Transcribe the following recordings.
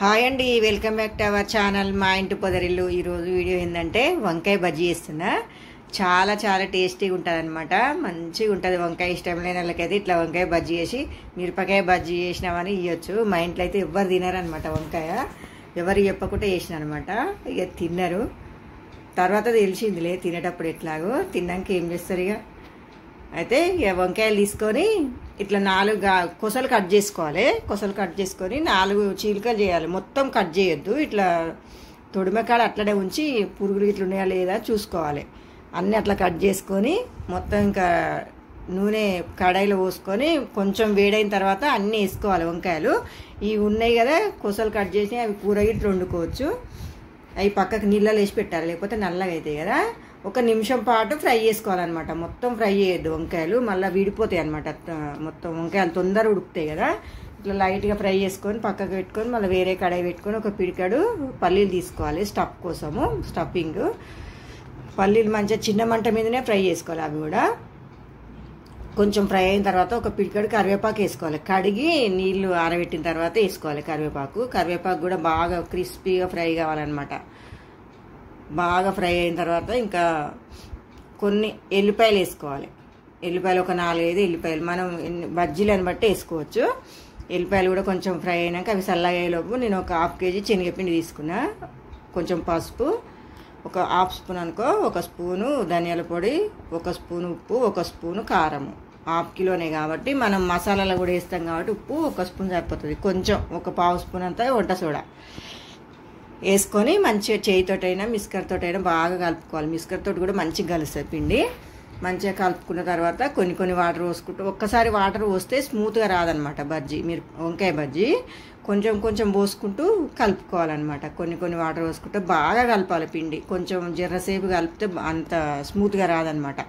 Hi అండి, welcome back to our channel మా ఇంటి పొదరిల్లు. ఈరోజు వీడియో ఏంటంటే వంకాయ బజ్జీ చేస్తున్నా. చాలా చాలా టేస్టీగా ఉంటుంది అనమాట. మంచిగా ఉంటుంది. వంకాయ ఇష్టం లేని వాళ్ళకైతే ఇట్లా వంకాయ బజ్జీ చేసి మిరపకాయ బజ్జీ చేసినామని ఇవ్వచ్చు. మా ఇంట్లో అయితే ఎవ్వరు తినరనమాట. వంకాయ ఎవరు చెప్పకుండా చేసిన అనమాట. ఇక తిన్నారు. తర్వాత తెలిసిందిలే తినేటప్పుడు ఎట్లాగో. తిన్నాక ఏం చేస్తారు ఇక. అయితే ఇక వంకాయలు తీసుకొని ఇట్లా 4 కొసలు కట్ చేసుకోవాలి. కొసలు కట్ చేసుకొని 4 చీలికలు చేయాలి. మొత్తం కట్ చేయొద్దు. ఇట్లా తొడిమకాడ అట్లనే ఉంచి పురుగులు ఇట్లా ఉన్నాయా లేదా చూసుకోవాలి. అన్నీ అట్లా కట్ చేసుకొని మొత్తం ఇంకా నూనె కడాయిలో పోసుకొని కొంచెం వేడైన తర్వాత అన్నీ వేసుకోవాలి. వంకాయలు ఇవి ఉన్నాయి కదా కొసలు కట్ చేసి అవి కూర ఇట్లా వండుకోవచ్చు. అవి పక్కకు నీళ్ళలో వేసి పెట్టాలి, లేకపోతే నల్లగా అవుతాయి కదా. 1 నిమిషం పాటు ఫ్రై చేసుకోవాలన్నమాట. మొత్తం ఫ్రై చేయొద్దు వంకాయలు, మళ్ళీ విడిపోతాయి అనమాట. మొత్తం వంకాయలు తొందర ఉడుకుతాయి కదా. ఇట్లా లైట్గా ఫ్రై చేసుకొని పక్కకు పెట్టుకొని మళ్ళీ వేరే కడాయి పెట్టుకొని ఒక పిడికాడు పల్లీలు తీసుకోవాలి స్టఫ్ కోసము. స్టఫింగ్ పల్లీలు మంచిగా చిన్న మంట మీదనే ఫ్రై చేసుకోవాలి. అవి కూడా కొంచెం ఫ్రై అయిన తర్వాత ఒక పిడికాడు కరివేపాకు వేసుకోవాలి. కడిగి నీళ్లు ఆరబెట్టిన తర్వాత వేసుకోవాలి కరివేపాకు కూడా బాగా క్రిస్పీగా ఫ్రై కావాలన్నమాట. బాగా ఫ్రై అయిన తర్వాత ఇంకా కొన్ని ఎల్లిపాయలు వేసుకోవాలి. ఎల్లిపాయలు ఒక 4-5 ఎల్లిపాయలు మనం బజ్జీలను బట్టి వేసుకోవచ్చు. ఎల్లిపాయలు కూడా కొంచెం ఫ్రై అయినాక అవి చల్లగా అయ్యేలోపు నేను ఒక 1/2 కేజీ శనగపిండి తీసుకున్నా. కొంచెం పసుపు, ఒక 1/2 స్పూన్ అనుకో, 1 స్పూను ధనియాల పొడి, 1 స్పూను ఉప్పు, 1 స్పూను కారము. 1/2 కిలోనే కాబట్టి మనం మసాలాలు కూడా వేస్తాం కాబట్టి ఉప్పు 1 స్పూన్ సరిపోతుంది. కొంచెం ఒక 1/2 స్పూన్ అంతా వంట సోడా వేసుకొని మంచిగా చేయితోటైనా మిస్కర్తోటైనా బాగా కలుపుకోవాలి. మిస్కర్తో కూడా మంచిగా కలుస్తుంది పిండి. మంచిగా కలుపుకున్న తర్వాత కొన్ని వాటర్ పోసుకుంటూ, ఒక్కసారి వాటర్ పోస్తే స్మూత్గా రాదనమాట బజ్జీ, మీరు వంకాయ బజ్జీ కొంచెం పోసుకుంటూ కలుపుకోవాలన్నమాట. కొన్ని వాటర్ పోసుకుంటూ బాగా కలపాలి పిండి. కొంచెం జర్రసేపు కలిపితే అంత స్మూత్గా రాదనమాట.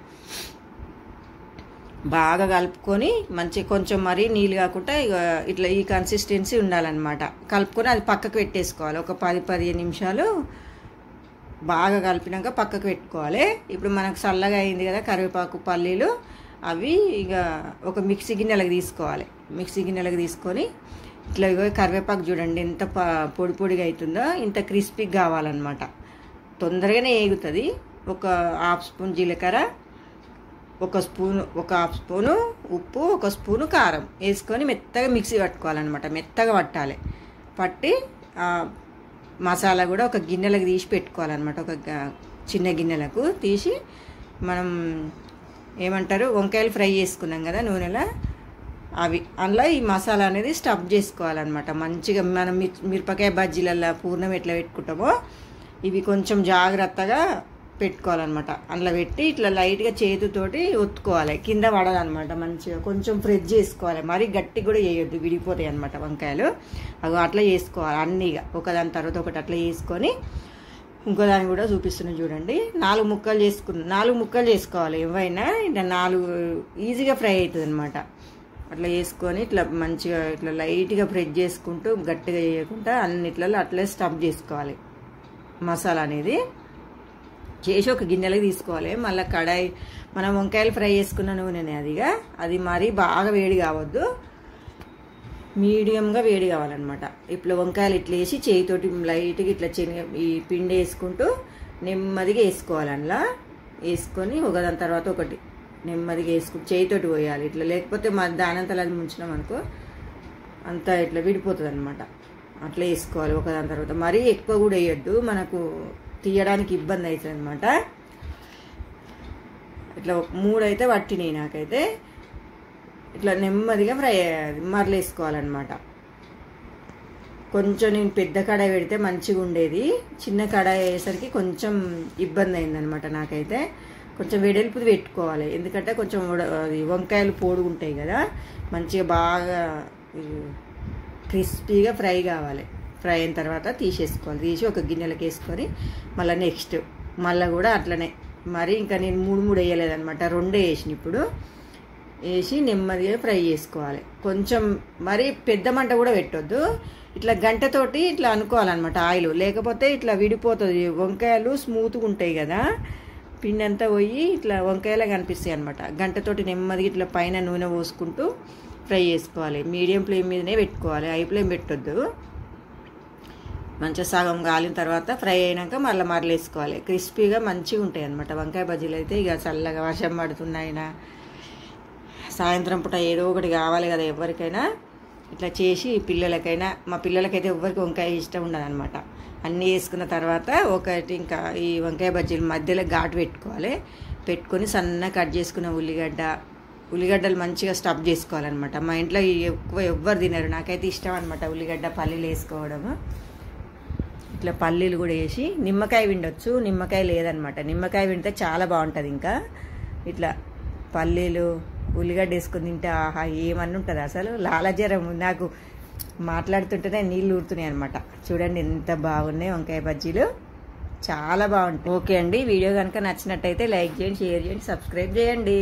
బాగా కలుపుకొని మంచిగా కొంచెం మరీ నీళ్ళు కాకుండా ఇట్లా ఈ కన్సిస్టెన్సీ ఉండాలన్నమాట. కలుపుకొని అది పక్కకు పెట్టేసుకోవాలి. ఒక 10-15 నిమిషాలు బాగా కలిపినాక పక్కకు పెట్టుకోవాలి. ఇప్పుడు మనకు చల్లగా అయింది కదా కరివేపాకు పల్లీలు, అవి ఇక ఒక మిక్సీ గిన్నెలకు తీసుకోవాలి. మిక్సీ గిన్నెలకు తీసుకొని ఇట్లా కరివేపాకు చూడండి ఎంత పొడిగా అవుతుందో, ఇంత క్రిస్పీగా కావాలన్నమాట. తొందరగానే వేగుతుంది. ఒక 1/2 స్పూన్ జీలకర్ర, 1/2 స్పూను ఉప్పు, 1 స్పూను కారం వేసుకొని మెత్తగా మిక్సీ పట్టుకోవాలన్నమాట. మెత్తగా పట్టాలి. పట్టి మసాలా కూడా ఒక గిన్నెలకు తీసి పెట్టుకోవాలన్నమాట. ఒక చిన్న గిన్నెలకు తీసి మనం ఏమంటారు వంకాయలు ఫ్రై చేసుకున్నాం కదా నూనెలో, అవి అందులో ఈ మసాలా అనేది స్టఫ్ చేసుకోవాలన్నమాట. మంచిగా మనం మిరపకాయ బజ్జీలల్లో పూర్ణం ఎట్లా పెట్టుకుంటామో ఇవి కొంచెం జాగ్రత్తగా పెట్టుకోవాలన్నమాట. అందులో పెట్టి ఇట్లా లైట్గా చేతితోటి ఒత్తుకోవాలి, కింద పడదనమాట. మంచిగా కొంచెం ఫ్రెష్ చేసుకోవాలి. మరీ గట్టి కూడా చేయొద్దు, విడిపోతాయి అనమాట వంకాయలు. అవి అట్లా చేసుకోవాలి అన్నీగా ఒకదాని తర్వాత ఒకటి అట్లా చేసుకొని ఇంకో దాన్ని కూడా చూపిస్తున్నాను చూడండి. 4 ముక్కలు చేసుకోవాలి. ఏవైనా ఇట్లా 4 ఈజీగా ఫ్రై అవుతుంది అనమాట. అట్లా వేసుకొని ఇట్లా మంచిగా ఇట్లా లైట్గా ఫ్రెష్ చేసుకుంటూ గట్టిగా చేయకుండా అన్నిట్లలో అట్లే స్టఫ్ చేసుకోవాలి. మసాలా అనేది చేసి ఒక గిన్నెలకు తీసుకోవాలి. మళ్ళీ కడాయి మనం వంకాయలు ఫ్రై చేసుకున్న నూనెనే అది మరీ బాగా వేడి కావద్దు, మీడియంగా వేడి కావాలన్నమాట. ఇప్పుడు వంకాయలు ఇట్లా వేసి చేయితోటి లైట్గా ఇట్లా ఈ పిండి వేసుకుంటూ నెమ్మదిగా వేసుకోవాలి. అందులో వేసుకొని ఒకదాని తర్వాత ఒకటి నెమ్మదిగా వేసుకుని చేయితోటి పోయాలి. ఇట్లా లేకపోతే దానంతలో అది ముంచినాం అనుకో అంతా ఇట్లా విడిపోతుంది అనమాట. అట్లా వేసుకోవాలి ఒకదాని తర్వాత. మరీ ఎక్కువ కూడా వేయొద్దు, మనకు తీయడానికి ఇబ్బంది అవుతుంది అనమాట. ఇట్లా 3 అయితే పట్టినాయి నాకైతే. ఇట్లా నెమ్మదిగా మరలేసుకోవాలన్నమాట. కొంచెం నేను పెద్ద కడాయి పెడితే మంచిగా ఉండేది, చిన్న కడాయి అయ్యేసరికి కొంచెం ఇబ్బంది అయిందనమాట నాకైతే. కొంచెం వెడల్పుది పెట్టుకోవాలి, ఎందుకంటే కొంచెం అది వంకాయలు పొడుగుంటాయి కదా, మంచిగా బాగా క్రిస్పీగా ఫ్రై కావాలి. ఫ్రై అయిన తర్వాత తీసేసుకోవాలి. తీసి ఒక గిన్నెలకు వేసుకొని మళ్ళీ నెక్స్ట్ మళ్ళీ కూడా అట్లనే మరి ఇంకా నేను 3 వేయలేదనమాట, 2 వేసిన. ఇప్పుడు వేసి నెమ్మదిగా ఫ్రై చేసుకోవాలి. కొంచెం మరి పెద్ద మంట కూడా పెట్టొద్దు. ఇట్లా గంటతోటి ఇట్లా అనుకోవాలన్నమాట ఆయిల్, లేకపోతే ఇట్లా విడిపోతుంది. వంకాయలు స్మూత్గా ఉంటాయి కదా, పిండి అంతా పోయి ఇట్లా వంకాయలా కనిపిస్తాయి అనమాట. గంటతోటి నెమ్మదిగా ఇట్లా పైన నూనె పోసుకుంటూ ఫ్రై చేసుకోవాలి. మీడియం ఫ్లేమ్ మీదనే పెట్టుకోవాలి, హై ఫ్లేమ్ పెట్టొద్దు. మంచిగా సగం కాలిన తర్వాత ఫ్రై అయినాక మళ్ళీ మరలేసుకోవాలి. క్రిస్పీగా మంచిగా ఉంటాయి అన్నమాట వంకాయ బజ్జీలు అయితే. ఇక చల్లగా వర్షం పడుతున్నాయినా సాయంత్రం పూట ఏదో ఒకటి కావాలి కదా ఎవరికైనా, ఇట్లా చేసి పిల్లలకైనా, మా పిల్లలకైతే ఎవరికి వంకాయ ఇష్టం ఉండదన్నమాట. అన్నీ వేసుకున్న తర్వాత ఒకటి ఇంకా ఈ వంకాయ బజ్జీలు మధ్యలో ఘాటు పెట్టుకొని సన్నగా కట్ చేసుకున్న ఉల్లిగడ్డలు మంచిగా స్టఫ్ చేసుకోవాలన్నమాట. మా ఇంట్లో ఎక్కువ ఎవ్వరు తినరు, నాకైతే ఇష్టం అనమాట ఉల్లిగడ్డ పల్లీలు వేసుకోవడము. ఇట్లా పల్లీలు కూడా వేసి నిమ్మకాయ విండొచ్చు, నిమ్మకాయ లేదనమాట. నిమ్మకాయ వింటే చాలా బాగుంటుంది. ఇంకా ఇట్లా పల్లీలు ఉల్లిగడ్డ వేసుకొని తింటే ఆహా ఏమన్నా ఉంటుంది అసలు. లాలజరం నాకు మాట్లాడుతుంటేనే నీళ్ళు ఊరుతున్నాయి అనమాట. చూడండి ఎంత బాగున్నాయి వంకాయ బజ్జీలు, చాలా బాగుంటాయి. ఓకే అండి, వీడియో కనుక నచ్చినట్టయితే లైక్ చేయండి, షేర్ చేయండి, సబ్స్క్రైబ్ చేయండి.